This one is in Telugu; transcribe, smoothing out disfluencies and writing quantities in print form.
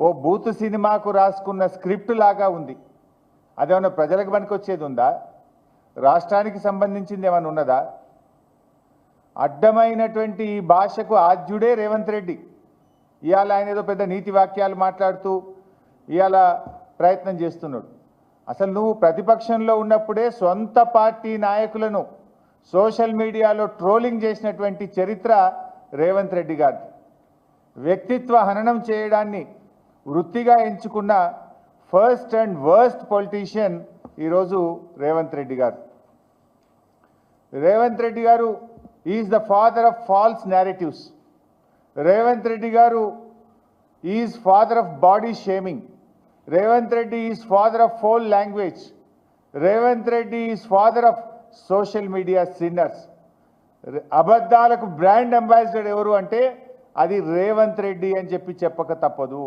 ఓ బూత్ సినిమాకు రాసుకున్న స్క్రిప్ట్ లాగా ఉంది. అదేమన్నా ప్రజలకు పనికొచ్చేది ఉందా? రాష్ట్రానికి సంబంధించింది ఏమైనా ఉన్నదా? అడ్డమైనటువంటి ఈ భాషకు ఆద్యుడే రేవంత్ రెడ్డి. ఇవాళ ఆయన ఏదో పెద్ద నీతి వాక్యాలు మాట్లాడుతూ ఇవాళ ప్రయత్నం చేస్తున్నాడు. అసలు నువ్వు ప్రతిపక్షంలో ఉన్నప్పుడే సొంత పార్టీ నాయకులను సోషల్ మీడియాలో ట్రోలింగ్ చేసినటువంటి చరిత్ర రేవంత్ రెడ్డి గారిది. వ్యక్తిత్వ హననం చేయడాన్ని వృత్తిగా ఎంచుకున్న ఫస్ట్ అండ్ వర్స్ట్ పొలిటీషియన్ ఈరోజు రేవంత్ రెడ్డి గారు. Revanth Reddy garu is the father of false narratives. Revanth Reddy garu is father of body shaming. Revanth Reddy is father of foul language. Revanth Reddy is father of social media sinners. అబద్ధాలకు బ్రాండ్ అంబాసిడర్ ఎవరు అంటే అది రేవంత్ రెడ్డి అని చెప్పక తప్పదు.